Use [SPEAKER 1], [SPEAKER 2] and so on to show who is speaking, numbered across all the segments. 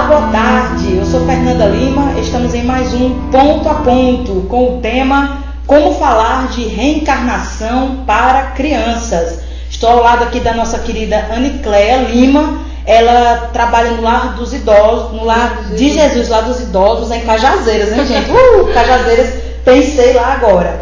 [SPEAKER 1] boa tarde. Eu sou Fernanda Lima. Estamos em mais um Ponto a Ponto com o tema Como Falar de Reencarnação para Crianças. Estou ao lado aqui da nossa querida Anicléia Lima. Ela trabalha no Lar dos Idosos, no Lar de Jesus, Lar dos Idosos, em Cajazeiras, né, gente? Cajazeiras, pensei lá agora.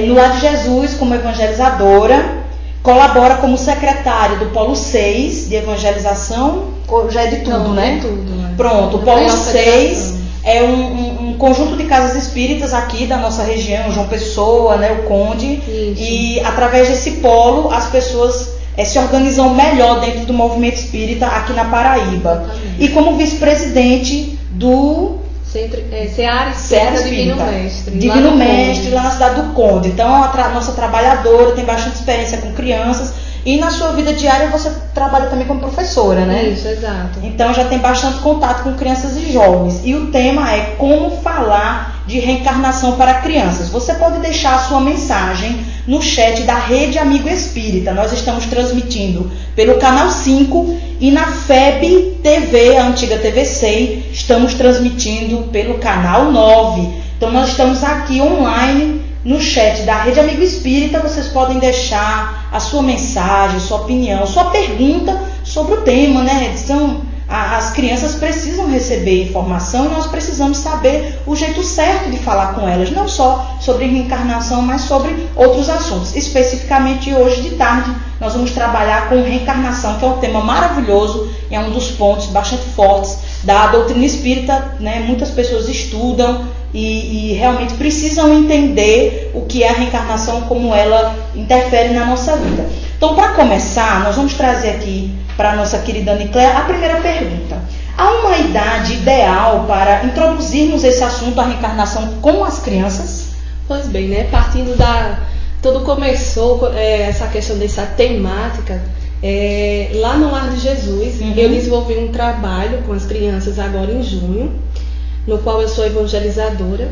[SPEAKER 1] No Lar de Jesus, como evangelizadora, colabora como secretária do Polo 6 de evangelização. Já é de tudo, não, né?
[SPEAKER 2] É tudo, né?
[SPEAKER 1] Pronto, o Polo 6 é um conjunto de casas espíritas aqui da nossa região, João Pessoa, né, o Conde. Isso. E através desse polo as pessoas se organizam melhor dentro do movimento espírita aqui na Paraíba. Exatamente. E como vice-presidente do
[SPEAKER 2] Seara Espírita
[SPEAKER 1] Divino Mestre, lá na cidade do Conde. Então, a nossa trabalhadora tem bastante experiência com crianças. E na sua vida diária você trabalha também como professora, né?
[SPEAKER 2] Isso, exato.
[SPEAKER 1] Então já tem bastante contato com crianças e jovens. E o tema é como falar de reencarnação para crianças. Você pode deixar a sua mensagem no chat da Rede Amigo Espírita. Nós estamos transmitindo pelo canal 5 e na FEB TV, a antiga TV100, estamos transmitindo pelo canal 9. Então nós estamos aqui online no chat da Rede Amigo Espírita. Vocês podem deixar a sua mensagem, sua opinião, sua pergunta sobre o tema, né? As crianças precisam receber informação e nós precisamos saber o jeito certo de falar com elas, não só sobre reencarnação, mas sobre outros assuntos. Especificamente hoje de tarde nós vamos trabalhar com reencarnação, que é um tema maravilhoso e é um dos pontos bastante fortes da doutrina espírita, né? Muitas pessoas estudam e realmente precisam entender o que é a reencarnação, como ela interfere na nossa vida. Então, para começar, nós vamos trazer aqui para a nossa querida Anicléia a primeira pergunta. Há uma idade ideal para introduzirmos esse assunto, a reencarnação, com as crianças?
[SPEAKER 2] Pois bem, né? Partindo tudo começou essa questão dessa temática lá no Lar de Jesus. Eu desenvolvi um trabalho com as crianças agora em junho, no qual eu sou evangelizadora,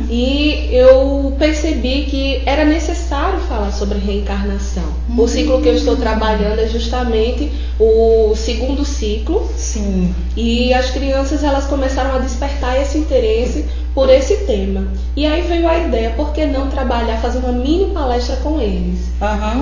[SPEAKER 2] e eu percebi que era necessário falar sobre reencarnação. O ciclo que eu estou trabalhando é justamente o segundo ciclo.
[SPEAKER 1] Sim. E
[SPEAKER 2] as crianças, elas começaram a despertar esse interesse por esse tema. E aí veio a ideia, por que não trabalhar, fazer uma mini palestra com eles?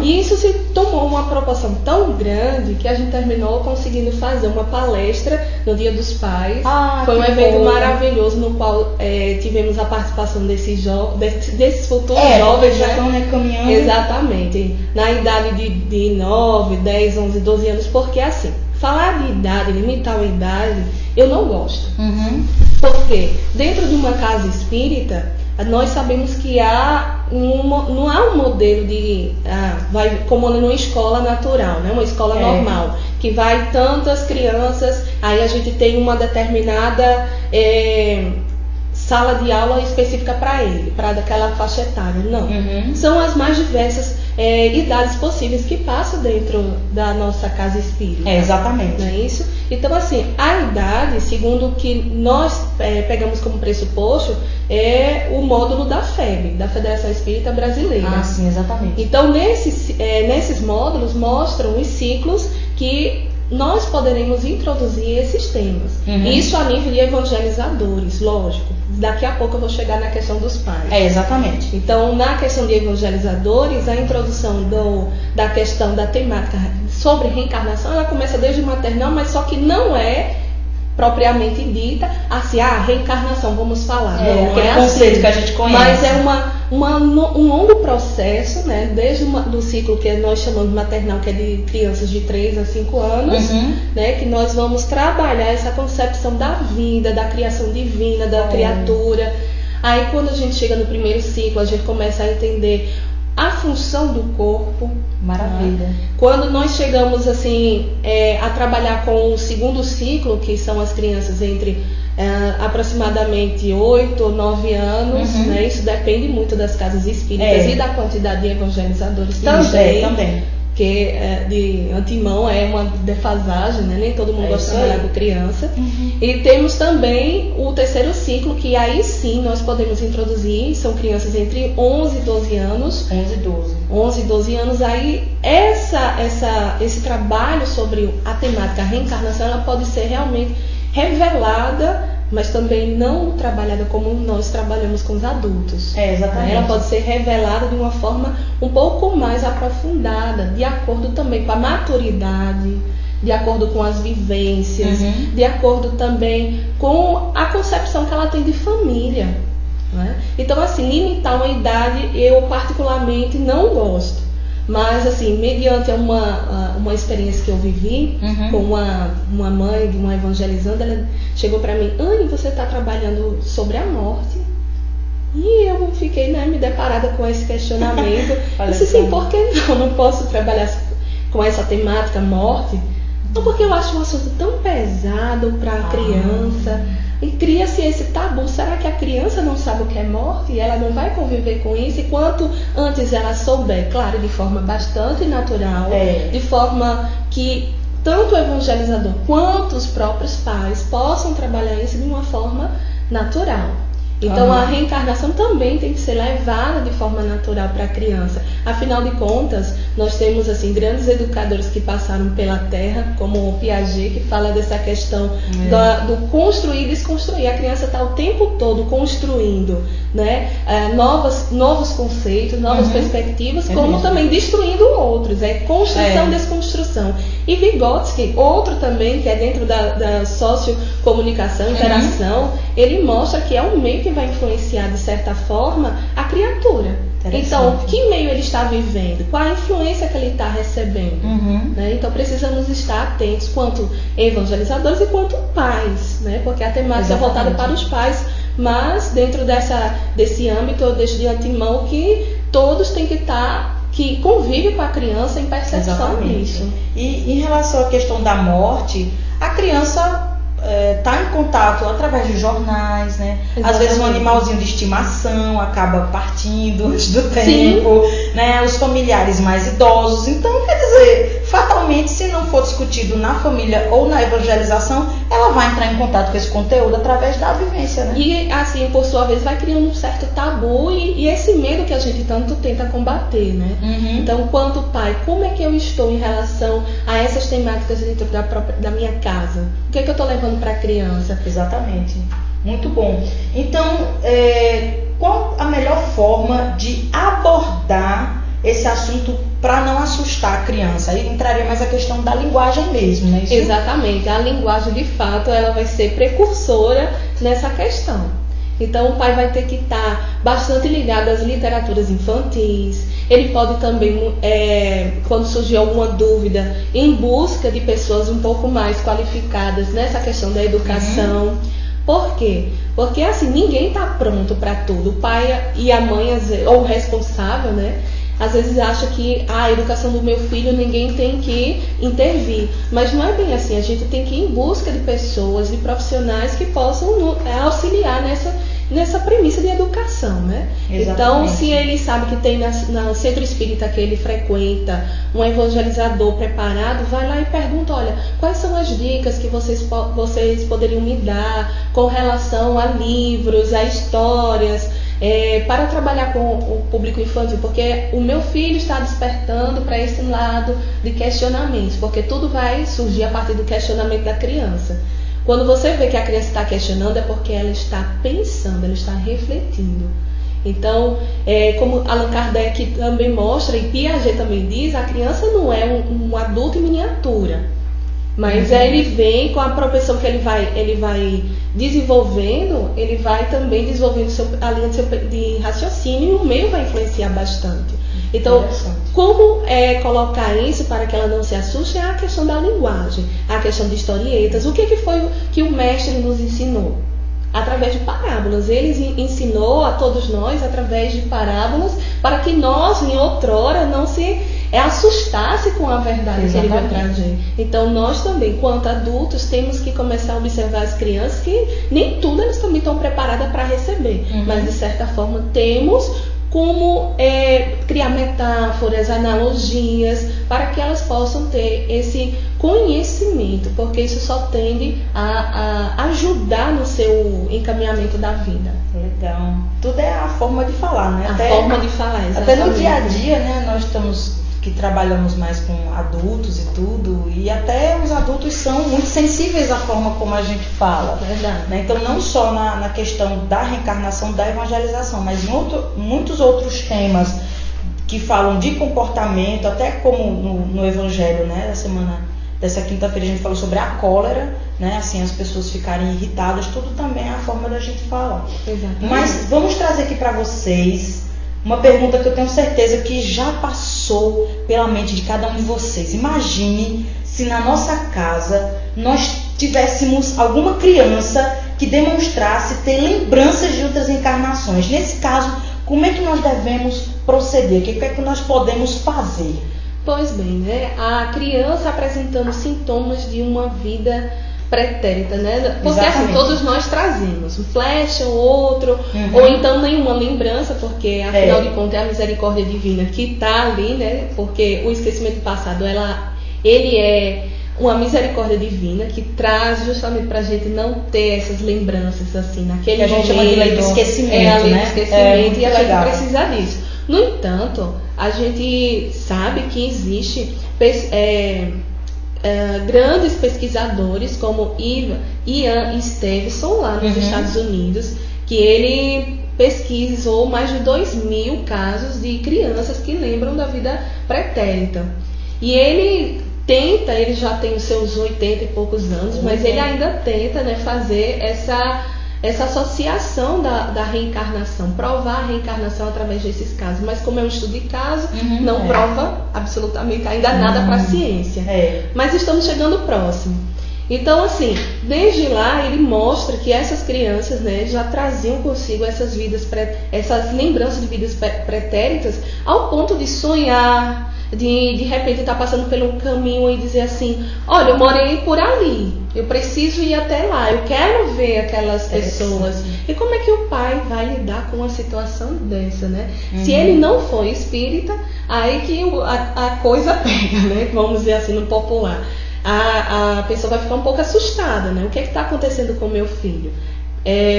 [SPEAKER 2] E isso se tomou uma proporção tão grande que a gente terminou conseguindo fazer uma palestra no Dia dos Pais. Foi um evento maravilhoso no qual tivemos a participação desses futuros jovens,
[SPEAKER 1] já estão, né, caminhando.
[SPEAKER 2] Exatamente, na idade de 9, 10, 11, 12 anos, porque assim, falar de idade, limitar a idade, eu não gosto. Porque dentro de uma casa espírita, nós sabemos que não há um modelo como numa escola natural, né? Uma escola normal, que vai tantas crianças, aí a gente tem uma determinada sala de aula específica para ele, para aquela faixa etária. Não, são as mais diversas idades possíveis que passam dentro da nossa casa espírita.
[SPEAKER 1] Exatamente.
[SPEAKER 2] Não é isso? Então, assim, a idade, segundo o que nós pegamos como pressuposto, é o módulo da FEB, da Federação Espírita Brasileira.
[SPEAKER 1] Sim, exatamente.
[SPEAKER 2] Então, nesses módulos mostram os ciclos que nós poderemos introduzir esses temas. Isso a nível de evangelizadores, lógico. Daqui a pouco eu vou chegar na questão dos pais.
[SPEAKER 1] Exatamente.
[SPEAKER 2] Então, na questão de evangelizadores, a introdução da questão da temática sobre reencarnação, ela começa desde o maternal, mas só que não é propriamente dita assim, reencarnação, vamos falar. Não
[SPEAKER 1] aquele
[SPEAKER 2] é
[SPEAKER 1] conceito
[SPEAKER 2] assim,
[SPEAKER 1] que a gente conhece.
[SPEAKER 2] Mas é um longo processo, né? Desde do ciclo que nós chamamos de maternal, que é de crianças de 3 a 5 anos, né? Que nós vamos trabalhar essa concepção da vida, da criação divina, da criatura. Aí quando a gente chega no primeiro ciclo, a gente começa a entender a função do corpo.
[SPEAKER 1] Maravilha.
[SPEAKER 2] Quando nós chegamos assim a trabalhar com o segundo ciclo, que são as crianças entre aproximadamente 8 ou 9 anos, né? Isso depende muito das casas espíritas e da quantidade de evangelizadores também. Que de antemão é uma defasagem, né? Nem todo mundo gosta de trabalhar com criança. E temos também o terceiro ciclo, que aí sim nós podemos introduzir, são crianças entre 11 e 12 anos. 11 e 12 anos. Aí esse trabalho sobre a temática reencarnação, ela pode ser realmente revelada, mas também não trabalhada como nós trabalhamos com os adultos.
[SPEAKER 1] Exatamente.
[SPEAKER 2] Ela pode ser revelada de uma forma um pouco mais aprofundada, de acordo também com a maturidade, de acordo com as vivências, de acordo também com a concepção que ela tem de família. Né? Então, assim, limitar uma idade eu particularmente não gosto. Mas, assim, mediante uma experiência que eu vivi com uma mãe de uma evangelizanda, ela chegou para mim: Anne, você está trabalhando sobre a morte? E eu fiquei, né, me deparada com esse questionamento. Eu disse assim, por que não posso trabalhar com essa temática, morte? Não, porque eu acho um assunto tão pesado para a criança. E cria-se esse tabu. Será que a criança não sabe o que é morte e ela não vai conviver com isso? E quanto antes ela souber, claro, de forma bastante natural, de forma que tanto o evangelizador quanto os próprios pais possam trabalhar isso de uma forma natural. Então a reencarnação também tem que ser levada de forma natural para a criança. Afinal de contas, nós temos assim grandes educadores que passaram pela Terra, como o Piaget, que fala dessa questão do construir e desconstruir. A criança está o tempo todo construindo, né, novos conceitos, novas perspectivas, como também destruindo outros. É construção, desconstrução. E Vygotsky, outro também, que é dentro da sociocomunicação, interação, ele mostra que é um meio que vai influenciar, de certa forma, a criatura. Então, que meio ele está vivendo? Qual a influência que ele está recebendo? Né? Então, precisamos estar atentos quanto evangelizadores e quanto pais, né? Porque a temática é voltada para os pais, mas dentro desse âmbito eu deixo de antemão que todos têm que estar, que convive com a criança em percepção disso.
[SPEAKER 1] E em relação à questão da morte, a criança está em contato através de jornais, né? Às vezes um animalzinho de estimação acaba partindo antes do tempo, né? Os familiares mais idosos. Então, quer dizer, fatalmente, se não for discutido na família ou na evangelização, ela vai entrar em contato com esse conteúdo através da vivência, né?
[SPEAKER 2] E assim, por sua vez, vai criando um certo tabu e esse medo que a gente tanto tenta combater, né? Então, quanto pai, como é que eu estou em relação a essas temáticas dentro da minha casa? O que é que eu estou levando para a criança?
[SPEAKER 1] Exatamente. Muito bom. Então, qual a melhor forma de abordar esse assunto para não assustar a criança? Aí entraria mais a questão da linguagem mesmo, né? Isso?
[SPEAKER 2] Exatamente. A linguagem, de fato, ela vai ser precursora nessa questão. Então, o pai vai ter que estar bastante ligado às literaturas infantis. Ele pode também, quando surgir alguma dúvida, em busca de pessoas um pouco mais qualificadas nessa questão da educação. Por quê? Porque assim, ninguém está pronto para tudo. O pai e a mãe, ou o responsável, né? Às vezes acha que a educação do meu filho ninguém tem que intervir. Mas não é bem assim. A gente tem que ir em busca de pessoas, de profissionais que possam auxiliar nessa premissa de educação, né? Então, se ele sabe que tem no centro espírita que ele frequenta um evangelizador preparado, vai lá e pergunta: olha, quais são as dicas que vocês poderiam me dar com relação a livros, a histórias, para trabalhar com o público infantil, porque o meu filho está despertando para esse lado de questionamentos, porque tudo vai surgir a partir do questionamento da criança. Quando você vê que a criança está questionando, é porque ela está pensando, ela está refletindo. Então, como Allan Kardec também mostra, e Piaget também diz, a criança não é um adulto em miniatura. Mas ele vem com a propensão que ele vai desenvolvendo, ele vai também desenvolvendo a linha de raciocínio, e o meio vai influenciar bastante. Então, como colocar isso para que ela não se assuste é a questão da linguagem, a questão de historietas. O que foi que o mestre nos ensinou? Através de parábolas. Ele ensinou a todos nós através de parábolas para que nós, em outrora, não se assustasse com a verdade que ele vai trazer. Então, nós também, quanto adultos, temos que começar a observar as crianças, que nem tudo elas também estão preparadas para receber. Mas, de certa forma, temos como criar metáforas, analogias, para que elas possam ter esse conhecimento, porque isso só tende a ajudar no seu encaminhamento da vida.
[SPEAKER 1] Legal. Tudo é a forma de falar, né?
[SPEAKER 2] Forma de falar, exatamente.
[SPEAKER 1] Até no dia a dia, né, nós estamos que trabalhamos mais com adultos e tudo, e até os adultos são muito sensíveis à forma como a gente fala.
[SPEAKER 2] Verdade.
[SPEAKER 1] Né? Então, não só na questão da reencarnação, da evangelização, mas em muitos outros temas que falam de comportamento, até como no Evangelho, né, dessa quinta-feira a gente falou sobre a cólera, né, assim, as pessoas ficarem irritadas, tudo também é a forma da gente falar.
[SPEAKER 2] Exatamente.
[SPEAKER 1] Mas vamos trazer aqui para vocês uma pergunta que eu tenho certeza que já passou pela mente de cada um de vocês. Imagine se na nossa casa nós tivéssemos alguma criança que demonstrasse ter lembranças de outras encarnações. Nesse caso, como é que nós devemos proceder? O que é que nós podemos fazer?
[SPEAKER 2] Pois bem, né? A criança apresentando sintomas de uma vida pretérita, né? Porque assim, todos nós trazemos um flash ou outro, ou então nenhuma lembrança, porque afinal de contas é a misericórdia divina que está ali, né? Porque o esquecimento passado, ele é uma misericórdia divina que traz justamente para a gente não ter essas lembranças assim, naquele momento.
[SPEAKER 1] Que a gente chama de lei do esquecimento,
[SPEAKER 2] é a lei do esquecimento, e a gente
[SPEAKER 1] legal.
[SPEAKER 2] precisa disso. No entanto, a gente sabe que existe grandes pesquisadores como Ian Stevenson lá nos Estados Unidos, que ele pesquisou mais de 2.000 casos de crianças que lembram da vida pretérita. E ele já tem os seus 80 e poucos anos, mas ele ainda tenta, né, fazer essa associação da reencarnação, provar a reencarnação através desses casos. Mas como é um estudo de caso, não prova absolutamente ainda nada para a ciência. Mas estamos chegando próximo. Então, assim, desde lá ele mostra que essas crianças, né, já traziam consigo essas lembranças de vidas pretéritas, ao ponto de sonhar, de repente estar passando pelo caminho e dizer assim: olha, eu morei por ali, eu preciso ir até lá, eu quero ver aquelas pessoas. E como é que o pai vai lidar com uma situação dessa, né? Se ele não for espírita, aí que a coisa pega, né? Vamos dizer assim, no popular. A pessoa vai ficar um pouco assustada, né? O que é que está acontecendo com o meu filho?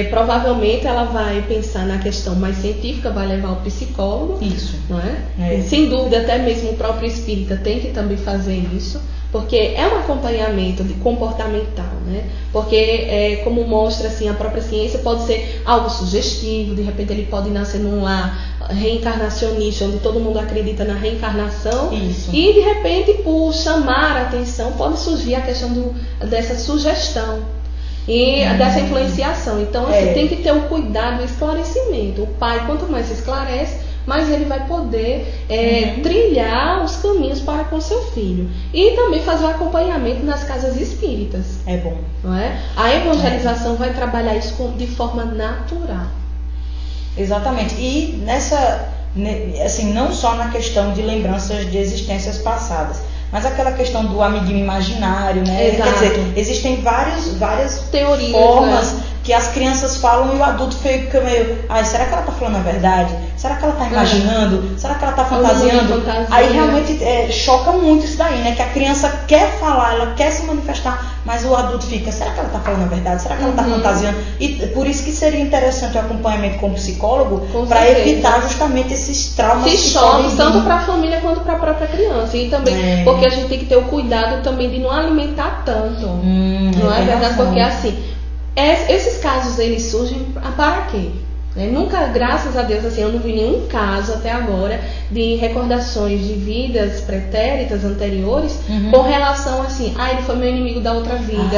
[SPEAKER 2] Provavelmente ela vai pensar na questão mais científica, vai levar o psicólogo.
[SPEAKER 1] Isso.
[SPEAKER 2] Não é? Sem dúvida, até mesmo o próprio espírita tem que também fazer isso, porque é um acompanhamento comportamental, né? Porque, como mostra assim, a própria ciência, pode ser algo sugestivo, de repente ele pode nascer num lar reencarnacionista, onde todo mundo acredita na reencarnação.
[SPEAKER 1] Isso.
[SPEAKER 2] E de repente, por chamar a atenção, pode surgir a questão dessa sugestão e dessa influenciação. Então, assim, tem que ter o cuidado, o esclarecimento. O pai, quanto mais se esclarece, mais ele vai poder trilhar os caminhos para com seu filho. E também fazer o acompanhamento nas casas espíritas.
[SPEAKER 1] É bom.
[SPEAKER 2] Não é? A evangelização vai trabalhar isso de forma natural.
[SPEAKER 1] Exatamente. E assim, não só na questão de lembranças de existências passadas, mas aquela questão do amiguinho imaginário, né?
[SPEAKER 2] Exato.
[SPEAKER 1] Quer dizer, existem várias
[SPEAKER 2] teorias,
[SPEAKER 1] formas,
[SPEAKER 2] né,
[SPEAKER 1] que as crianças falam e o adulto fica meio: será que ela está falando a verdade? Será que ela está imaginando? Será que ela está fantasiando? Aí realmente choca muito isso daí, né? Que a criança quer falar, ela quer se manifestar, mas o adulto fica: será que ela está falando a verdade? Será que ela está fantasiando? E por isso que seria interessante o acompanhamento com o psicólogo, para evitar justamente esses traumas.
[SPEAKER 2] Se choque tanto para a família quanto para a própria criança. E também porque a gente tem que ter o cuidado também de não alimentar tanto. Não é verdade? Porque assim, esses casos eles surgem para quê? Nunca, graças a Deus, assim, eu não vi nenhum caso até agora de recordações de vidas pretéritas anteriores com relação assim: ele foi meu inimigo da outra vida.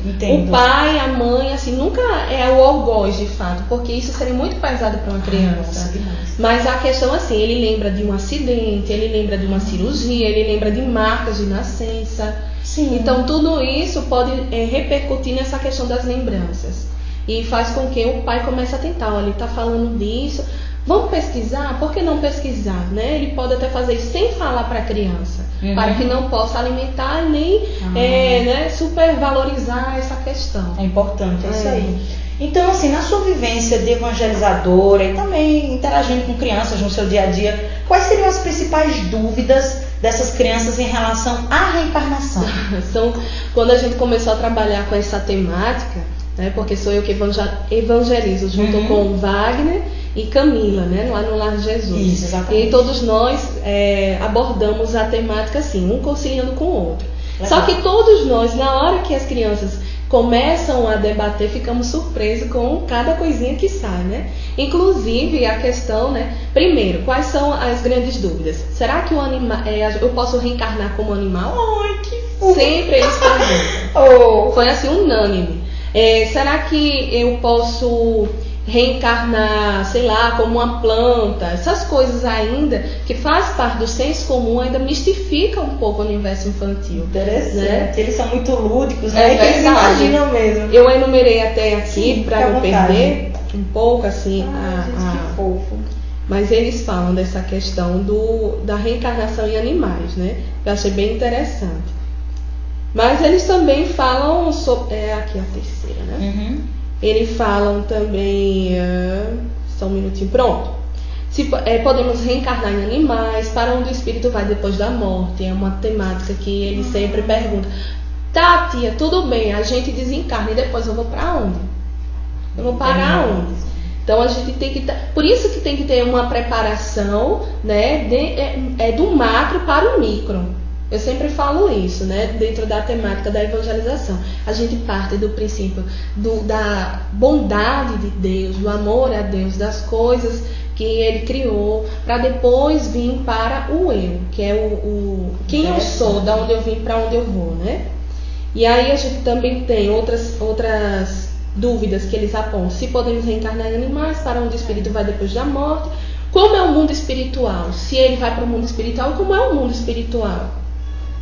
[SPEAKER 1] Entendo.
[SPEAKER 2] O pai, a mãe, assim, nunca é o algoz de fato, porque isso seria muito pesado para uma criança. Mas a questão assim, ele lembra de um acidente, ele lembra de uma cirurgia, ele lembra de marcas de nascença.
[SPEAKER 1] Sim.
[SPEAKER 2] Então tudo isso pode repercutir nessa questão das lembranças. E faz com que o pai comece a tentar: olha, ele está falando disso, vamos pesquisar? Por que não pesquisar? Né? Ele pode até fazer isso sem falar para a criança, para que não possa alimentar nem supervalorizar essa questão.
[SPEAKER 1] É importante, é isso aí. Então, assim, na sua vivência de evangelizadora e também interagindo com crianças no seu dia a dia, quais seriam as principais dúvidas dessas crianças em relação à reencarnação?
[SPEAKER 2] Quando a gente começou a trabalhar com essa temática, porque sou eu que evangelizo junto com o Wagner e Camila, né, lá no Lar de Jesus.
[SPEAKER 1] Isso, exatamente.
[SPEAKER 2] E todos nós abordamos a temática assim, um conciliando com o outro.
[SPEAKER 1] Legal.
[SPEAKER 2] Só que todos nós, na hora que as crianças começam a debater, ficamos surpresos com cada coisinha que sai, né? Inclusive a questão, né? Primeiro, quais são as grandes dúvidas? Será que eu posso reencarnar como animal?
[SPEAKER 1] Ai, que fofo.
[SPEAKER 2] Sempre eles perguntam. Foi assim, unânime. Será que eu posso reencarnar, sei lá, como uma planta? Essas coisas ainda, que faz parte do senso comum, ainda mistifica um pouco o universo infantil.
[SPEAKER 1] Interessante.
[SPEAKER 2] Né?
[SPEAKER 1] Eles são muito lúdicos, né?
[SPEAKER 2] É
[SPEAKER 1] Eles imaginam mesmo.
[SPEAKER 2] Eu enumerei até aqui, para não
[SPEAKER 1] vontade.
[SPEAKER 2] perder um pouco assim.
[SPEAKER 1] Gente, que fofo.
[SPEAKER 2] Mas eles falam dessa questão da reencarnação em animais, né? Eu achei bem interessante. Mas eles também falam sobre... aqui a terceira, né?
[SPEAKER 1] Uhum.
[SPEAKER 2] Eles falam também... só um minutinho, pronto. Se podemos reencarnar em animais, para onde o espírito vai depois da morte. É uma temática que eles sempre perguntam. Tá, tia, tudo bem, a gente desencarna e depois eu vou para onde? Eu vou parar onde? Então a gente tem que... Por isso que tem que ter uma preparação, né, do macro para o micro. Eu sempre falo isso, né, dentro da temática da evangelização. A gente parte do princípio da bondade de Deus, do amor a Deus, das coisas que Ele criou, para depois vir para o eu, que é quem eu sou, da onde eu vim, para onde eu vou, né? E aí a gente também tem outras dúvidas que eles apontam. Se podemos reencarnar em animais, para onde o espírito vai depois da morte, como é o mundo espiritual, se ele vai para o mundo espiritual, como é o mundo espiritual.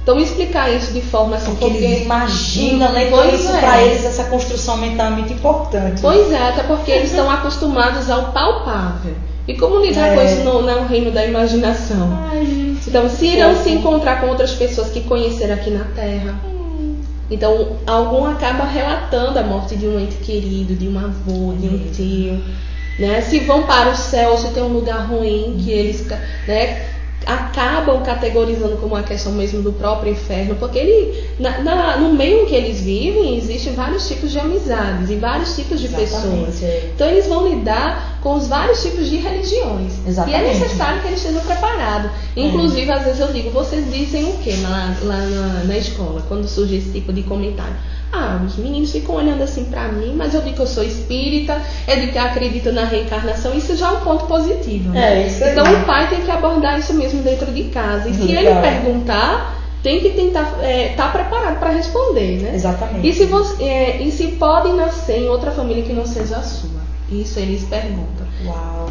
[SPEAKER 2] Então explicar isso de forma assim,
[SPEAKER 1] porque eles imaginam, né? Então isso para eles, essa construção mental é muito importante.
[SPEAKER 2] Pois é, até porque eles estão acostumados ao palpável. E como lidar com isso no reino da imaginação?
[SPEAKER 1] Ai, gente,
[SPEAKER 2] então, se irão se encontrar com outras pessoas que conheceram aqui na Terra. Então, algum acaba relatando a morte de um ente querido, de um avô, de um tio, né? Se vão para o céu, se tem um lugar ruim, que eles, né, acabam categorizando como uma questão mesmo do próprio inferno, porque no meio em que eles vivem, existem vários tipos de amizades e vários tipos de pessoas. Então, eles vão lidar com os vários tipos de religiões. Exatamente. E é necessário que eles estejam preparados. Inclusive, às vezes eu digo, vocês dizem o que lá na escola, quando surge esse tipo de comentário? Os meninos ficam olhando assim pra mim, mas eu digo que eu sou espírita, eu digo que acredito na reencarnação, isso já é um ponto positivo, né? Então o pai tem que abordar isso mesmo dentro de casa. E se ele perguntar, tem que tentar estar preparado para responder, né?
[SPEAKER 1] Exatamente.
[SPEAKER 2] E se pode nascer em outra família que não seja a sua? Isso eles perguntam.
[SPEAKER 1] Uau!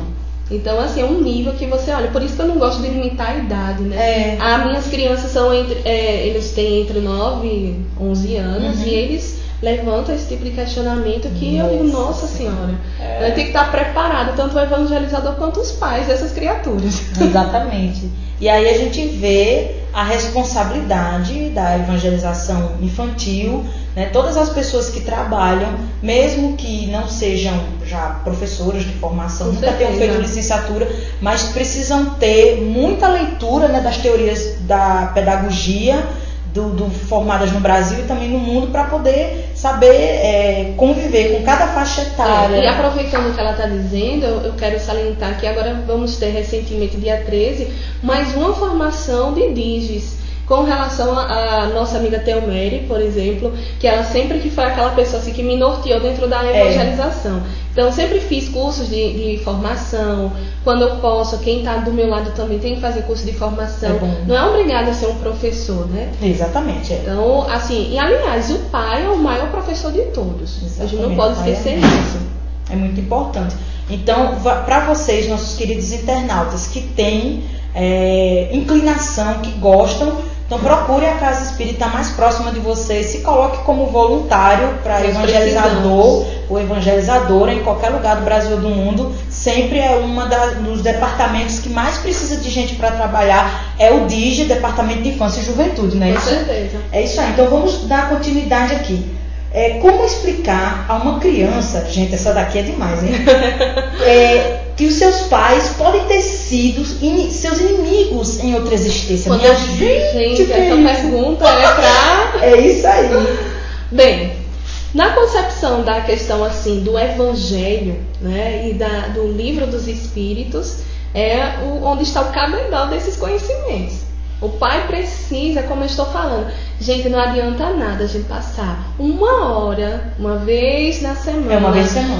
[SPEAKER 2] Então, assim, é um nível que você olha. Por isso que eu não gosto de limitar a idade, né? As minhas crianças são eles têm entre 9 e 11 anos e eles levantam esse tipo de questionamento que eu digo, nossa senhora, eu tenho que estar preparado, tanto o evangelizador quanto os pais dessas criaturas.
[SPEAKER 1] Exatamente. E aí a gente vê a responsabilidade da evangelização infantil, né? Todas as pessoas que trabalham, mesmo que não sejam já professoras de formação, nunca tenham feito licenciatura, mas precisam ter muita leitura, né, das teorias da pedagogia formadas no Brasil e também no mundo, para poder saber conviver com cada faixa etária.
[SPEAKER 2] E aproveitando o que ela está dizendo, eu quero salientar que agora vamos ter recentemente, dia 13, mais uma formação de DIGES, com relação à nossa amiga Teomere, por exemplo, que ela sempre que foi aquela pessoa assim, que me norteou dentro da evangelização. Então, eu sempre fiz cursos de formação. Quando eu posso, quem está do meu lado também tem que fazer curso de formação. Não é obrigado a ser um professor, né?
[SPEAKER 1] Exatamente.
[SPEAKER 2] Então, assim, e aliás, o pai é o maior professor de todos. Exatamente. A gente não pode esquecer disso.
[SPEAKER 1] É muito importante. Então, para vocês, nossos queridos internautas, que têm inclinação, que gostam, então procure a casa espírita mais próxima de vocês, se coloque como voluntário para evangelizador ou evangelizadora em qualquer lugar do Brasil ou do mundo. Sempre é dos departamentos que mais precisa de gente para trabalhar, é o DIGE, Departamento de Infância e Juventude, não é isso?
[SPEAKER 2] Com certeza.
[SPEAKER 1] É isso aí. Então vamos dar continuidade aqui. Como explicar a uma criança, gente, essa daqui é demais, hein? Que os seus pais podem ter sido seus inimigos em outra existência.
[SPEAKER 2] Gente, essa pergunta é pra...
[SPEAKER 1] É isso aí.
[SPEAKER 2] Bem, Na concepção da questão assim do Evangelho, né, e do Livro dos Espíritos, onde está o cabedal desses conhecimentos. O pai precisa, como eu estou falando, gente, não adianta nada a gente passar uma hora, uma vez na semana,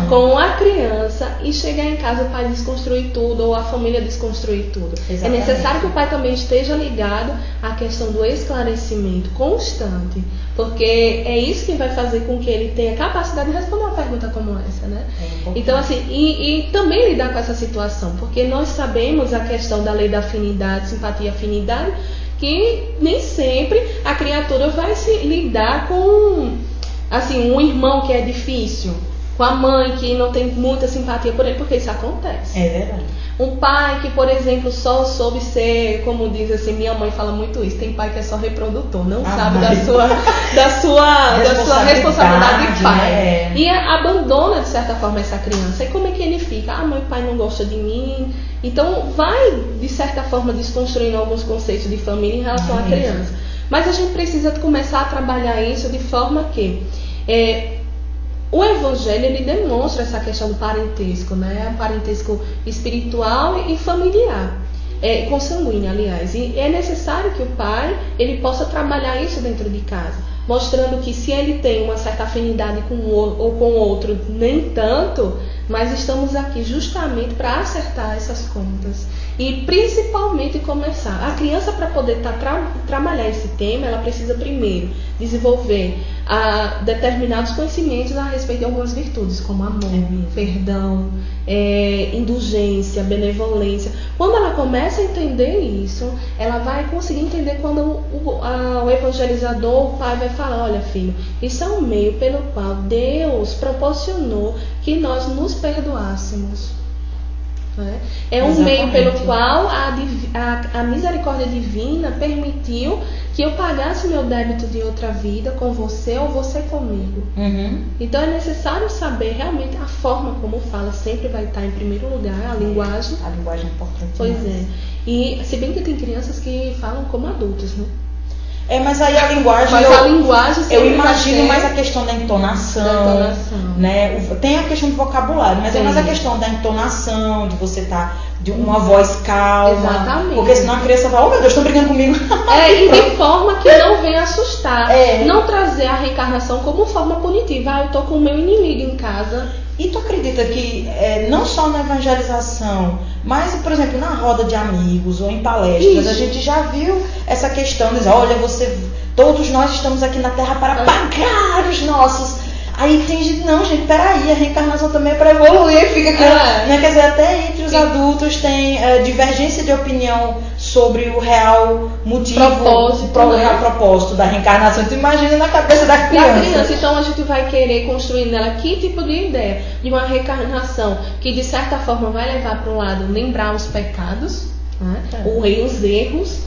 [SPEAKER 2] com a criança e chegar em casa o pai desconstruir tudo ou a família desconstruir tudo. Exatamente. É necessário que o pai também esteja ligado à questão do esclarecimento constante, porque é isso que vai fazer com que ele tenha capacidade de responder uma pergunta como essa, né? Então, assim, e também lidar com essa situação, porque nós sabemos a questão da lei da afinidade, simpatia e afinidade, que nem sempre a criatura vai se lidar com, assim, um irmão que é difícil, com a mãe que não tem muita simpatia por ele, porque isso acontece.
[SPEAKER 1] É verdade.
[SPEAKER 2] Um pai que, por exemplo, só soube ser, como diz assim, minha mãe fala muito isso, tem pai que é só reprodutor, não sabe da sua responsabilidade de pai. Né? E abandona, de certa forma, essa criança. E como é que ele fica? Meu pai não gosta de mim. Então, vai, de certa forma, desconstruindo alguns conceitos de família em relação à criança. Mas a gente precisa começar a trabalhar isso de forma que... o Evangelho, ele demonstra essa questão do parentesco, né? Parentesco espiritual e familiar, consanguíneo, aliás. E é necessário que o pai ele possa trabalhar isso dentro de casa, mostrando que se ele tem uma certa afinidade com um ou com outro, nem tanto, mas estamos aqui justamente para acertar essas contas. E principalmente começar. A criança, para poder trabalhar esse tema, ela precisa primeiro desenvolver determinados conhecimentos a respeito de algumas virtudes, como amor, perdão, indulgência, benevolência. Quando ela começa a entender isso, ela vai conseguir entender quando o evangelizador, o pai, vai falar: olha, filho, isso é um meio pelo qual Deus proporcionou que nós nos perdoássemos. É um meio pelo qual a misericórdia divina permitiu que eu pagasse meu débito de outra vida com você ou você comigo. Então é necessário saber realmente a forma como fala, sempre vai estar em primeiro lugar, a linguagem.
[SPEAKER 1] A linguagem é importante.
[SPEAKER 2] Pois é. E se bem que tem crianças que falam como adultos, né?
[SPEAKER 1] Mas aí a linguagem...
[SPEAKER 2] Mas a linguagem
[SPEAKER 1] eu imagino mais a questão da entonação. Né? Tem a questão do vocabulário, mas é mais a questão da entonação, de você estar de uma voz calma.
[SPEAKER 2] Exatamente.
[SPEAKER 1] Porque senão a criança fala: oh meu Deus, estão brigando comigo.
[SPEAKER 2] E de forma que não venha assustar. Não trazer a reencarnação como forma punitiva. Eu estou com o meu inimigo em casa.
[SPEAKER 1] E tu acredita que não só na evangelização, mas, por exemplo, na roda de amigos ou em palestras, a gente já viu essa questão de dizer: olha, todos nós estamos aqui na Terra para pagar os nossos. Aí tem gente: não, gente, peraí, a reencarnação também é para evoluir. Fica né? Quer dizer, até entre os adultos tem divergência de opinião sobre o real motivo, o real propósito da reencarnação. Tu imagina na cabeça da criança.
[SPEAKER 2] Então a gente vai querer construir nela que tipo de ideia? De uma reencarnação que de certa forma vai levar para um lado lembrar os pecados, né? Os erros.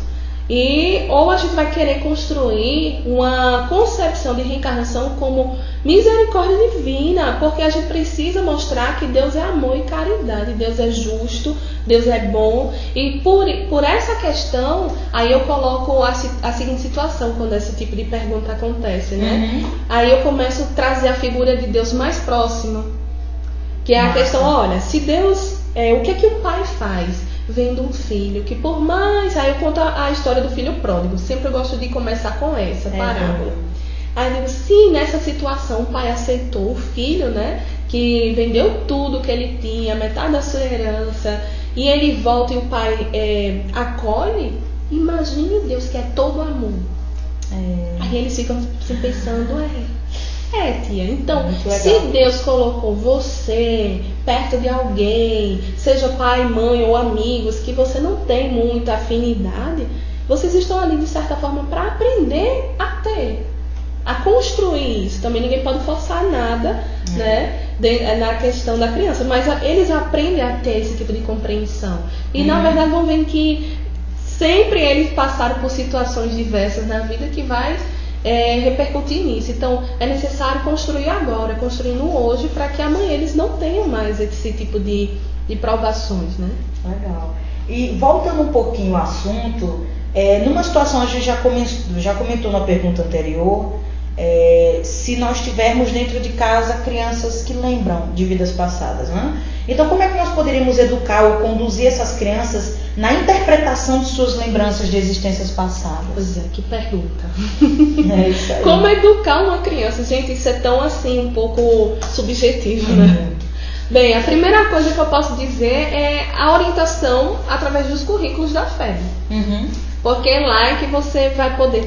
[SPEAKER 2] Ou a gente vai querer construir uma concepção de reencarnação como misericórdia divina, porque a gente precisa mostrar que Deus é amor e caridade, Deus é justo, Deus é bom. E por essa questão, aí eu coloco a seguinte situação quando esse tipo de pergunta acontece, né? Aí eu começo a trazer a figura de Deus mais próxima, que é a questão: olha, se Deus, o que é que o pai faz? Vendo um filho que por mais... Aí eu conto a história do filho pródigo. Sempre eu gosto de começar com essa parábola. Aí eu digo: sim, nessa situação o pai aceitou o filho, né, que vendeu tudo que ele tinha, metade da sua herança, e ele volta e o pai acolhe. Imagine Deus, que é todo amor. Aí eles ficam assim, pensando: tia, então, se Deus colocou você perto de alguém, seja pai, mãe ou amigos, que você não tem muita afinidade, vocês estão ali de certa forma para aprender a construir isso. Também ninguém pode forçar nada, né, na questão da criança, mas eles aprendem a ter esse tipo de compreensão. E na verdade vão ver que sempre eles passaram por situações diversas na vida que vai repercutir nisso. Então é necessário construir agora, construir no hoje, para que amanhã eles não tenham mais esse tipo de provações, né?
[SPEAKER 1] Legal. E voltando um pouquinho ao assunto, numa situação, a gente já comentou na pergunta anterior, se nós tivermos dentro de casa crianças que lembram de vidas passadas, né? Então, como é que nós poderíamos educar ou conduzir essas crianças na interpretação de suas lembranças de existências passadas?
[SPEAKER 2] Pois é, que pergunta.
[SPEAKER 1] É isso aí.
[SPEAKER 2] Como educar uma criança? Gente, isso é tão assim, um pouco subjetivo, né? Bem, a primeira coisa que eu posso dizer é a orientação através dos currículos da fé. Porque lá é que você vai poder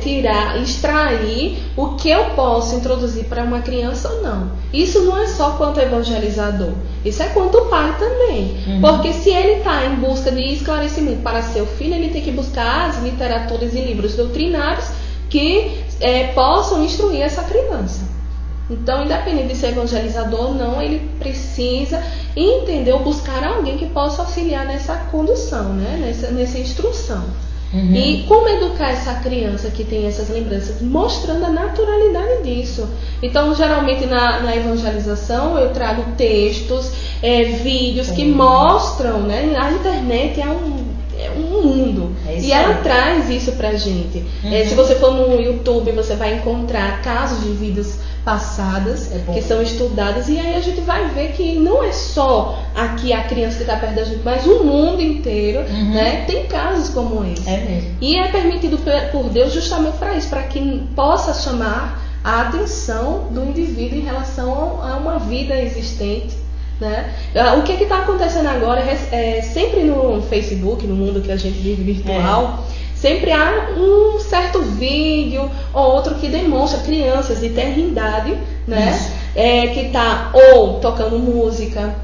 [SPEAKER 2] extrair o que eu posso introduzir para uma criança ou não. Isso não é só quanto evangelizador, isso é quanto pai também. Porque se ele está em busca de esclarecimento para seu filho, ele tem que buscar as literaturas e livros doutrinários que possam instruir essa criança. Então, independente de ser evangelizador ou não, ele precisa entender ou buscar alguém que possa auxiliar nessa condução, né? nessa instrução. E como educar essa criança que tem essas lembranças? Mostrando a naturalidade disso. Então, geralmente na evangelização eu trago textos, vídeos que mostram, né? A internet é um mundo. E ela traz isso pra gente. Se você for no YouTube, você vai encontrar casos de vidas passadas que são estudadas, e aí a gente vai ver que não é só aqui a criança que está perto da gente, mas o mundo inteiro, né, tem casos como esse. E é permitido por Deus justamente para isso, para que possa chamar a atenção do indivíduo em relação a uma vida existente. Né? O que está acontecendo agora sempre no Facebook, no mundo que a gente vive virtual, sempre há um certo vídeo ou outro que demonstra crianças de tenra idade, né? Que está ou tocando música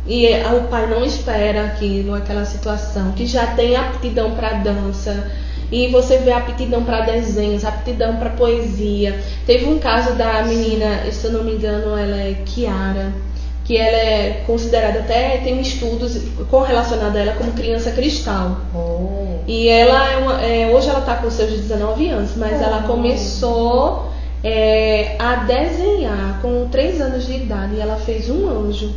[SPEAKER 2] e o pai não espera aquilo, aquela situação, que já tem aptidão para dança. E você vê aptidão para desenhos, aptidão para poesia. Teve um caso da menina, se eu não me engano, ela é Kiara, que ela é considerada, até tem estudos correlacionados a ela como criança cristal. E ela hoje ela está com seus 19 anos, mas ela começou a desenhar com 3 anos de idade, e ela fez um anjo.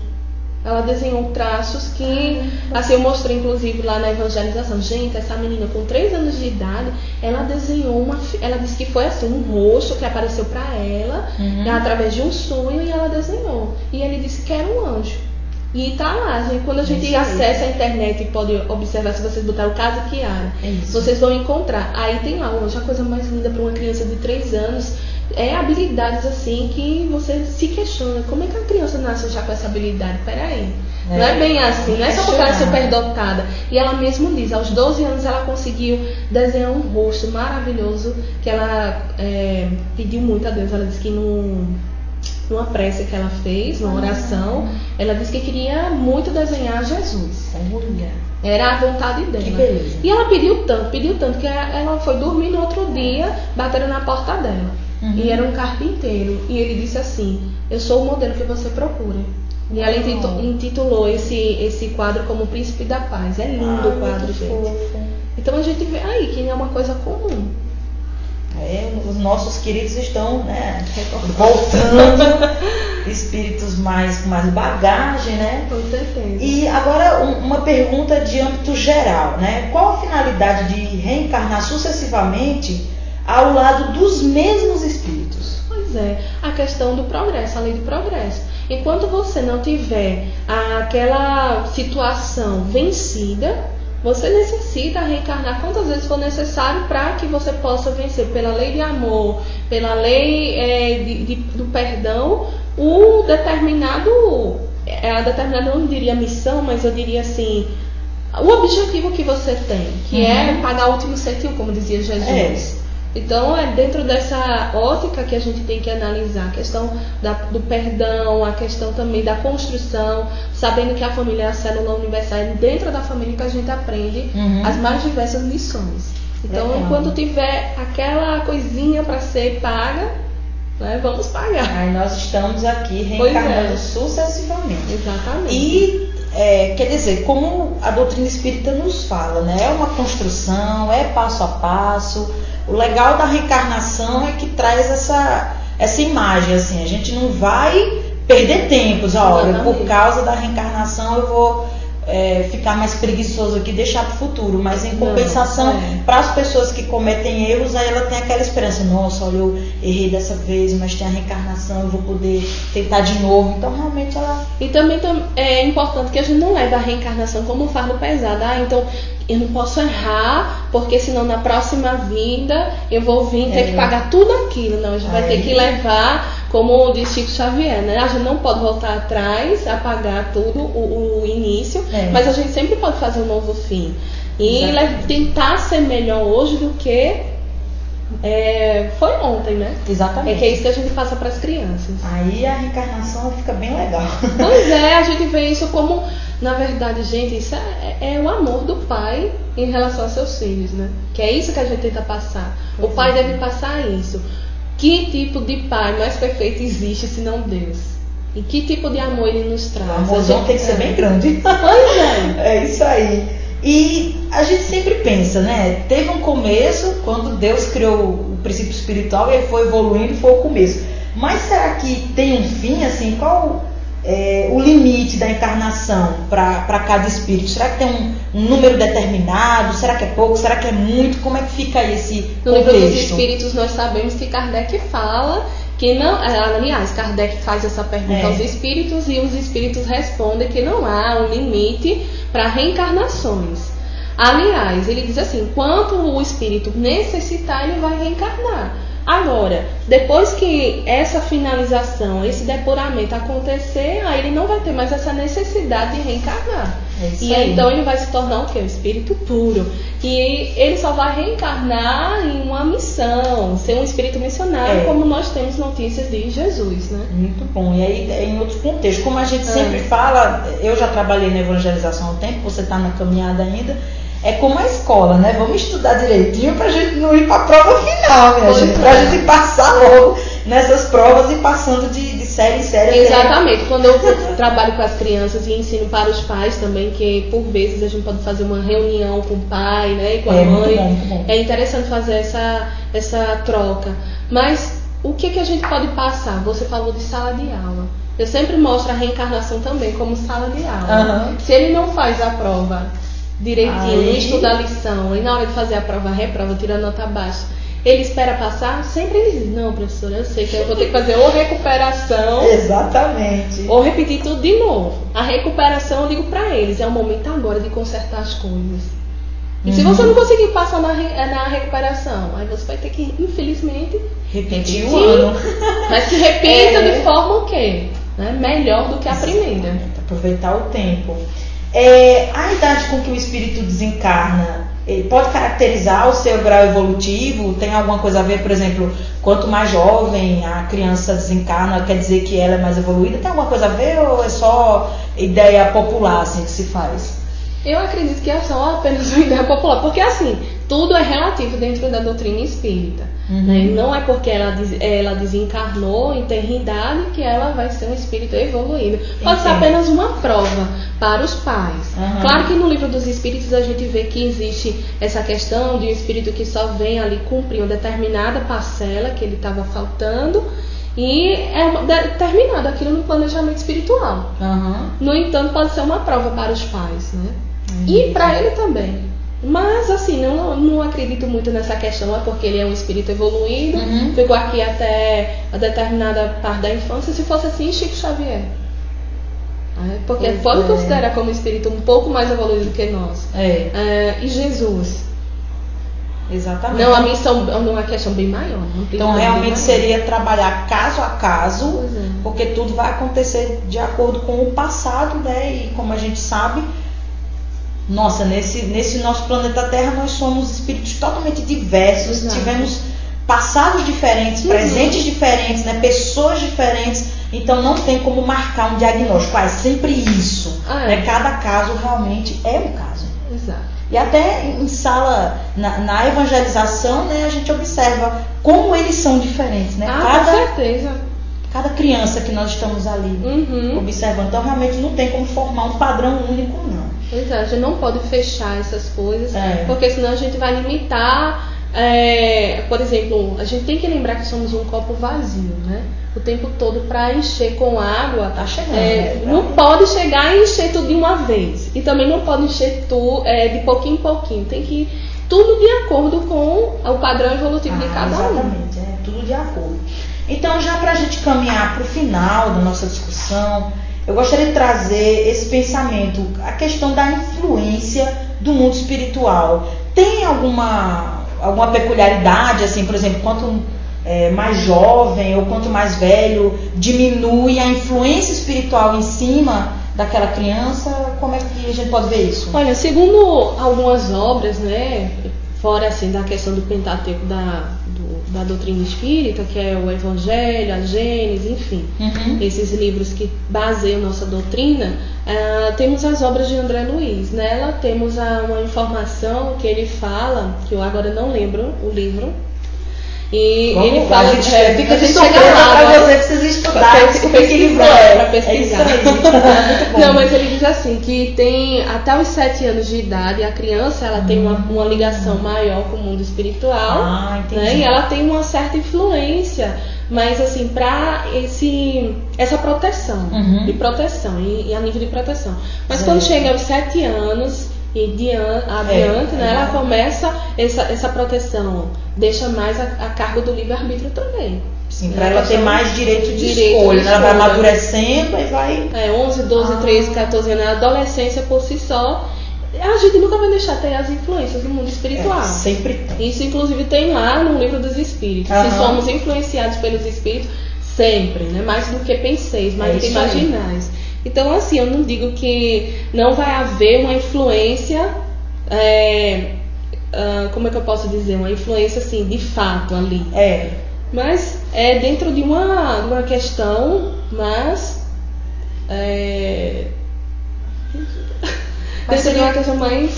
[SPEAKER 2] Ela desenhou traços que, assim, eu mostrei inclusive lá na evangelização. Gente, essa menina com 3 anos de idade, ela desenhou ela disse que foi assim, um rosto que apareceu para ela, através de um sonho, e ela desenhou. E ele disse que era um anjo. E tá lá, gente. Quando a gente acessa a internet e pode observar, se vocês botarem o caso Kiara, vocês vão encontrar. Aí tem lá o anjo, a coisa mais linda para uma criança de 3 anos. Habilidades assim que você se questiona, como é que a criança nasce já com essa habilidade? Peraí, não é bem assim, não é só porque ela é superdotada. E ela mesmo diz, aos 12 anos ela conseguiu desenhar um rosto maravilhoso, que ela pediu muito a Deus. Ela disse que numa prece que ela fez, numa oração, ela disse que queria muito desenhar Jesus. Era a vontade dela.
[SPEAKER 1] Que beleza.
[SPEAKER 2] E ela pediu tanto que ela foi dormir no outro dia, bateram na porta dela. E era um carpinteiro. E ele disse assim: eu sou o modelo que você procura. E ela intitulou esse quadro como O Príncipe da Paz. É lindo o quadro, gente. Fofo. Então a gente vê aí que é uma coisa comum.
[SPEAKER 1] Os nossos queridos estão, né, voltando, espíritos com mais bagagem, né?
[SPEAKER 2] Com certeza.
[SPEAKER 1] E agora uma pergunta de âmbito geral, né? Qual a finalidade de reencarnar sucessivamente ao lado dos mesmos espíritos?
[SPEAKER 2] Pois é, a questão do progresso, a lei do progresso. Enquanto você não tiver aquela situação vencida, você necessita reencarnar quantas vezes for necessário para que você possa vencer pela lei de amor, pela lei do perdão, a determinada, eu não diria missão, mas eu diria assim, o objetivo que você tem, que é pagar o último centavo, como dizia Jesus. Então é dentro dessa ótica que a gente tem que analisar a questão do perdão, a questão também da construção, sabendo que a família é a célula universal, é dentro da família que a gente aprende as mais diversas lições. Então enquanto tiver aquela coisinha para ser paga, né, vamos pagar.
[SPEAKER 1] Aí nós estamos aqui reencarnando sucessivamente.
[SPEAKER 2] Exatamente.
[SPEAKER 1] E quer dizer, como a doutrina espírita nos fala, né, é uma construção, é passo a passo. O legal da reencarnação é que traz essa imagem, assim, a gente não vai perder tempos, olha, por causa da reencarnação eu vou ficar mais preguiçoso aqui e deixar para o futuro, mas em compensação, para as pessoas que cometem erros, aí ela tem aquela esperança, nossa, olha, eu errei dessa vez, mas tem a reencarnação, eu vou poder tentar de novo. Então realmente ela...
[SPEAKER 2] E também é importante que a gente não leve a reencarnação como um fardo pesado. Então eu não posso errar, porque senão na próxima vida eu vou vir ter que pagar tudo aquilo. Não, a gente vai ter que levar, como diz Chico Xavier, né? A gente não pode voltar atrás, apagar tudo, o início, mas a gente sempre pode fazer um novo fim. E tentar ser melhor hoje do que foi ontem, né?
[SPEAKER 1] Exatamente.
[SPEAKER 2] É que é isso que a gente passa para as crianças.
[SPEAKER 1] Aí a reencarnação fica bem legal.
[SPEAKER 2] Pois é, a gente vê isso como, na verdade, gente, isso é o amor do pai em relação aos seus filhos, né? Que é isso que a gente tenta passar. O pai deve passar isso. Que tipo de pai mais perfeito existe senão Deus? E que tipo de amor ele nos traz?
[SPEAKER 1] O amorzão tem que ser bem grande.
[SPEAKER 2] Pois é.
[SPEAKER 1] É isso aí. E a gente sempre pensa, né? Teve um começo, quando Deus criou o princípio espiritual, ele foi evoluindo, foi o começo. Mas será que tem um fim, assim? Qual o limite da encarnação para cada espírito? Será que tem um número determinado? Será que é pouco? Será que é muito? Como é que fica esse contexto?
[SPEAKER 2] No livro dos Espíritos nós sabemos que Kardec fala que não... Aliás, Kardec faz essa pergunta aos espíritos e os espíritos respondem que não há um limite para reencarnações. Aliás, ele diz assim, quanto o espírito necessitar, ele vai reencarnar. Agora, depois que essa finalização, esse depuramento acontecer, aí ele não vai ter mais essa necessidade de reencarnar. E aí, então ele vai se tornar o quê? O espírito puro. E ele só vai reencarnar em uma missão, ser um espírito missionário, como nós temos notícias de Jesus, né?
[SPEAKER 1] Muito bom. E aí, em outros contextos, como a gente sempre fala, eu já trabalhei na evangelização há um tempo, você está na caminhada ainda. É como a escola, né? Vamos estudar direitinho pra gente não ir pra prova final, minha gente. Pra gente passar logo nessas provas e passando de série em série.
[SPEAKER 2] Exatamente. Quando eu trabalho com as crianças e ensino para os pais também, que por vezes a gente pode fazer uma reunião com o pai, né? E com a mãe.
[SPEAKER 1] Muito bom.
[SPEAKER 2] É interessante fazer essa troca. Mas o que a gente pode passar? Você falou de sala de aula. Eu sempre mostro a reencarnação também como sala de aula. Se ele não faz a prova direitinho, estuda a lição e na hora de fazer a prova, reprova, tira a nota baixa, ele espera passar, sempre ele diz, não, professora, eu sei que eu vou ter que fazer ou recuperação,
[SPEAKER 1] exatamente,
[SPEAKER 2] ou repetir tudo de novo. A recuperação, eu digo pra eles, é o momento agora de consertar as coisas. E se você não conseguir passar na recuperação, aí você vai ter que, infelizmente,
[SPEAKER 1] repetir o ano.
[SPEAKER 2] Mas que repita de forma o quê? Né? Melhor do que a primeira.
[SPEAKER 1] Aproveitar o tempo. A idade com que o espírito desencarna, ele pode caracterizar o seu grau evolutivo? Tem alguma coisa a ver, por exemplo, quanto mais jovem a criança desencarna, quer dizer que ela é mais evoluída? Tem alguma coisa a ver ou é só ideia popular assim que se faz?
[SPEAKER 2] Eu acredito que é só apenas uma ideia popular, porque assim, tudo é relativo dentro da doutrina espírita. Né? Não é porque ela desencarnou em eternidade que ela vai ser um espírito evoluído. Pode ser apenas uma prova para os pais. Claro que no livro dos espíritos a gente vê que existe essa questão de um espírito que só vem ali cumprir uma determinada parcela que ele estava faltando e é determinado aquilo no planejamento espiritual. No entanto, pode ser uma prova para os pais, né? E para ele também. Mas assim, não acredito muito nessa questão, é porque ele é um espírito evoluído, ficou aqui até a determinada parte da infância. Se fosse assim, Chico Xavier. Porque pode considerar como espírito um pouco mais evoluído do que nós. E Jesus.
[SPEAKER 1] Exatamente.
[SPEAKER 2] Não, a missão é uma questão bem maior.
[SPEAKER 1] Então realmente seria trabalhar caso a caso, porque tudo vai acontecer de acordo com o passado, né? E como a gente sabe, nossa, nesse nosso planeta Terra nós somos espíritos totalmente diversos, tivemos passados diferentes, presentes diferentes, né? Pessoas diferentes, então não tem como marcar um diagnóstico, é sempre isso. Né? Cada caso realmente é um caso.
[SPEAKER 2] Exato.
[SPEAKER 1] E até em sala, na evangelização, né, a gente observa como eles são diferentes, né?
[SPEAKER 2] Com certeza.
[SPEAKER 1] Cada criança que nós estamos ali observando, então realmente não tem como formar um padrão único, não.
[SPEAKER 2] Pois é, a gente não pode fechar essas coisas, porque senão a gente vai limitar. Por exemplo, a gente tem que lembrar que somos um copo vazio, né? o tempo todo para encher com água.
[SPEAKER 1] Tá chegando.
[SPEAKER 2] Não pode chegar e encher tudo de uma vez. E também não pode encher tudo de pouquinho em pouquinho. Tem que ir tudo de acordo com o padrão evolutivo de cada um.
[SPEAKER 1] Exatamente, tudo de acordo. Então, já para a gente caminhar para o final da nossa discussão, eu gostaria de trazer esse pensamento, a questão da influência do mundo espiritual. Tem alguma peculiaridade, assim, por exemplo, quanto mais jovem ou quanto mais velho, diminui a influência espiritual em cima daquela criança? Como é que a gente pode ver isso?
[SPEAKER 2] Olha, segundo algumas obras, né, fora assim da questão do Pentateuco da doutrina espírita, que é o Evangelho, a Gênesis, enfim, esses livros que baseiam nossa doutrina, temos as obras de André Luiz. Nela temos uma informação que ele fala, que eu agora não lembro o livro, e ele fala
[SPEAKER 1] de fica de surpresa para você precisa estudar
[SPEAKER 2] para pesquisar. Não, mas ele diz assim que tem até os 7 anos de idade a criança ela tem uma ligação maior com o mundo espiritual, né? E ela tem uma certa influência, mas assim para essa proteção, de proteção e a nível de proteção. Mas quando chega aos 7 anos e adiante, né, ela começa essa proteção, deixa mais a cargo do livre-arbítrio também.
[SPEAKER 1] Sim, para ela ter mais direito de escolha. Ela vai amadurecendo e vai...
[SPEAKER 2] 11, 12, 13, 14 anos, a adolescência por si só, a gente nunca vai deixar ter as influências do mundo espiritual.
[SPEAKER 1] Sempre tem.
[SPEAKER 2] Isso inclusive tem lá no Livro dos Espíritos. Se somos influenciados pelos Espíritos, sempre, né? Mais do que penseis, mais do que imaginais. Então, assim, eu não digo que não vai haver uma influência, como é que eu posso dizer? Uma influência, assim, de fato ali. Mas é dentro de uma questão, mas dentro de uma questão mais...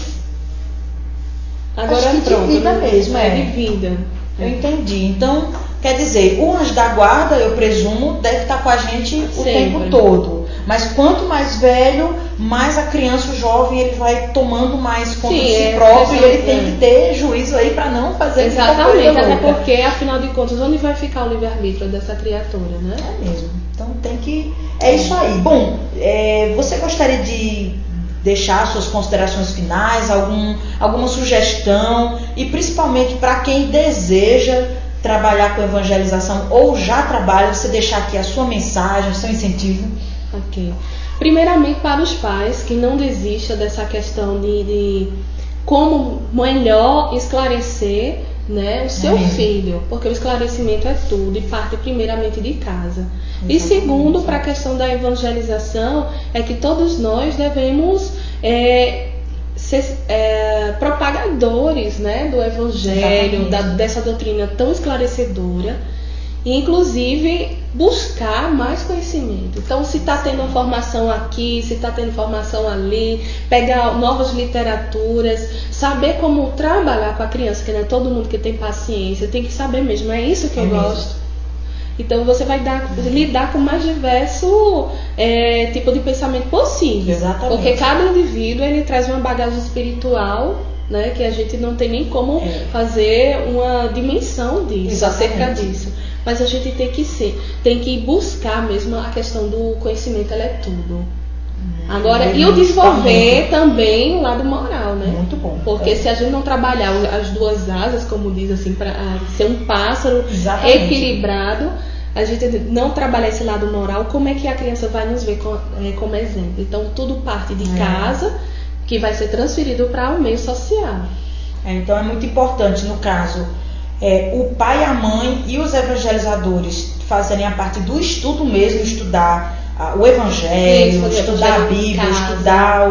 [SPEAKER 2] Agora
[SPEAKER 1] de vida mesmo,
[SPEAKER 2] de vida.
[SPEAKER 1] Eu entendi. Então, quer dizer, o anjo da guarda, eu presumo, deve estar com a gente o tempo todo. Mas quanto mais velho, mais a criança, o jovem, ele vai tomando mais conta de si próprio e ele tem que ter juízo aí para não fazer
[SPEAKER 2] exatamente, até porque, afinal de contas, onde vai ficar o livre-arbítrio dessa criatura, né?
[SPEAKER 1] É mesmo. Então tem que... É isso aí. Bom, você gostaria de deixar suas considerações finais, alguma sugestão, e principalmente para quem deseja trabalhar com evangelização ou já trabalha, você deixar aqui a sua mensagem, o seu incentivo?
[SPEAKER 2] Ok. Primeiramente para os pais que não desistam dessa questão de como melhor esclarecer, né, o seu filho, porque o esclarecimento é tudo e parte primeiramente de casa. E segundo, para a questão da evangelização, é que todos nós devemos ser propagadores, né, do evangelho, dessa doutrina tão esclarecedora. E, inclusive, buscar mais conhecimento. Então, se está tendo formação aqui, se está tendo formação ali, pegar novas literaturas, saber como trabalhar com a criança, que não é todo mundo que tem paciência, tem que saber mesmo, é isso que eu gosto. Então, você vai lidar com o mais diverso tipo de pensamento possível.
[SPEAKER 1] Exatamente.
[SPEAKER 2] Porque cada indivíduo ele traz uma bagagem espiritual, né, que a gente não tem nem como fazer uma dimensão disso, acerca disso. Mas a gente tem que buscar mesmo a questão do conhecimento, ela é tudo. Agora, e o desenvolver também o lado moral, né?
[SPEAKER 1] Muito bom.
[SPEAKER 2] Porque se a gente não trabalhar as duas asas, como diz assim, para ser um pássaro equilibrado, a gente não trabalhar esse lado moral, como é que a criança vai nos ver como exemplo? Então, tudo parte de casa, que vai ser transferido para o meio social.
[SPEAKER 1] Então, é muito importante, no caso... o pai, a mãe e os evangelizadores fazerem a parte do estudo mesmo, estudar o Evangelho, estudar a Bíblia, estudar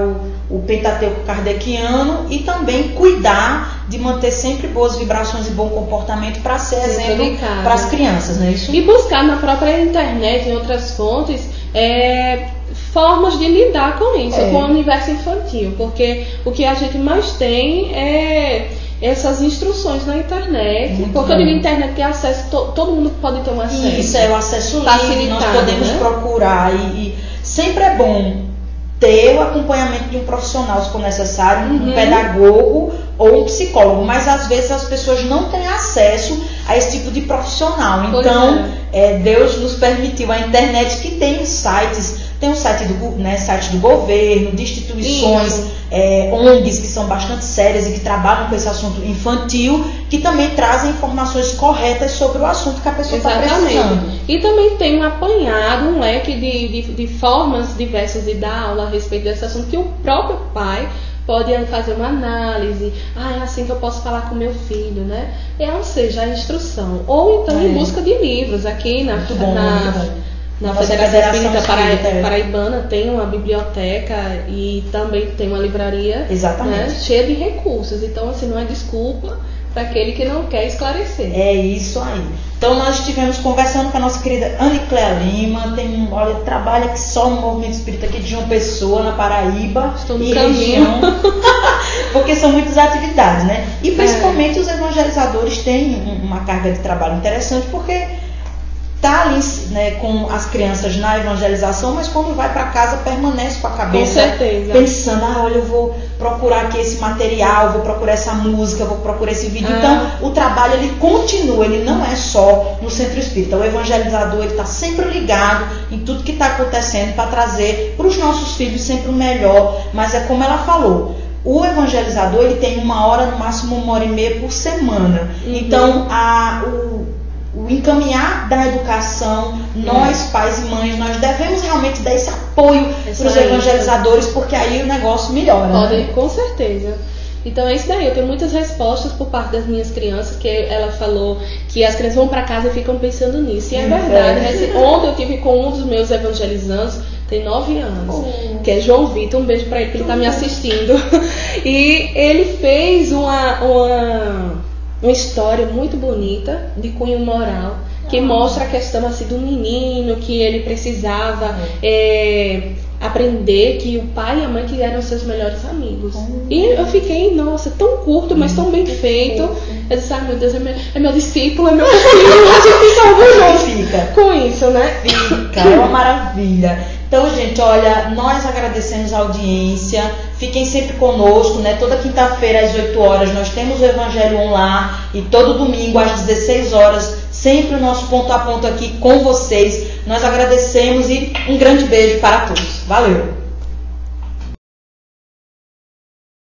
[SPEAKER 1] o Pentateuco kardeciano e também cuidar de manter sempre boas vibrações e bom comportamento para ser exemplo para as crianças, não é isso?
[SPEAKER 2] E buscar na própria internet, em outras fontes, formas de lidar com isso, com o universo infantil, porque o que a gente mais tem é essas instruções na internet. Muito porque bom. Eu digo internet que é acesso, todo mundo pode ter um acesso.
[SPEAKER 1] Isso é o acesso livre, nós podemos procurar e sempre é bom ter o acompanhamento de um profissional, se for necessário, um pedagogo ou um psicólogo, mas às vezes as pessoas não têm acesso a esse tipo de profissional. Então, Deus nos permitiu a internet, que tem sites, tem o site do governo, de instituições, ONGs que são bastante sérias e que trabalham com esse assunto infantil, que também trazem informações corretas sobre o assunto que a pessoa está precisando.
[SPEAKER 2] E também tem um apanhado, um leque de formas diversas de dar aula a respeito desse assunto, que o próprio pai pode fazer uma análise. É assim que eu posso falar com meu filho, né? Ou seja, a instrução. Ou então em busca de livros. Aqui na Federação Espírita Paraibana tem uma biblioteca e também tem uma livraria, né, cheia de recursos. Então, assim, não é desculpa para aquele que não quer esclarecer.
[SPEAKER 1] É isso aí. Então, nós estivemos conversando com a nossa querida Anicléa Lima, trabalha que só no Movimento Espírita aqui de João Pessoa, na Paraíba.
[SPEAKER 2] Estou no caminho.
[SPEAKER 1] Porque são muitas atividades, né? E principalmente os evangelizadores têm uma carga de trabalho interessante, porque está ali, né, com as crianças na evangelização, mas quando vai para casa permanece com a cabeça pensando, olha, eu vou procurar aqui esse material, vou procurar essa música, vou procurar esse vídeo. Então o trabalho ele continua, ele não é só no centro espírita. O evangelizador ele está sempre ligado em tudo que está acontecendo para trazer para os nossos filhos sempre o melhor. Mas é como ela falou, o evangelizador ele tem 1 hora, no máximo 1h30 por semana. Então o encaminhar da educação, nós pais e mães, nós devemos realmente dar esse apoio para os evangelizadores, porque aí o negócio melhora.
[SPEAKER 2] Com certeza. Então é isso daí, eu tenho muitas respostas por parte das minhas crianças, que ela falou que as crianças vão para casa e ficam pensando nisso, e é verdade. Ontem eu tive com um dos meus evangelizandos, tem 9 anos, que é João Vitor, um beijo para ele que ele está me assistindo, e ele fez uma história muito bonita, de cunho moral, que mostra a questão assim do menino, que ele precisava aprender que o pai e a mãe que eram seus melhores amigos. E eu fiquei, nossa, tão curto, mas tão bem feito. Eu disse, meu Deus, é meu discípulo, é meu filho, a gente fica orgulhoso com isso, né?
[SPEAKER 1] Fica, é uma maravilha. Então, gente, olha, nós agradecemos a audiência, fiquem sempre conosco, né? Toda quinta-feira às 8 horas nós temos o Evangelho online e todo domingo às 16 horas, sempre o nosso ponto a ponto aqui com vocês. Nós agradecemos e um grande beijo para todos. Valeu!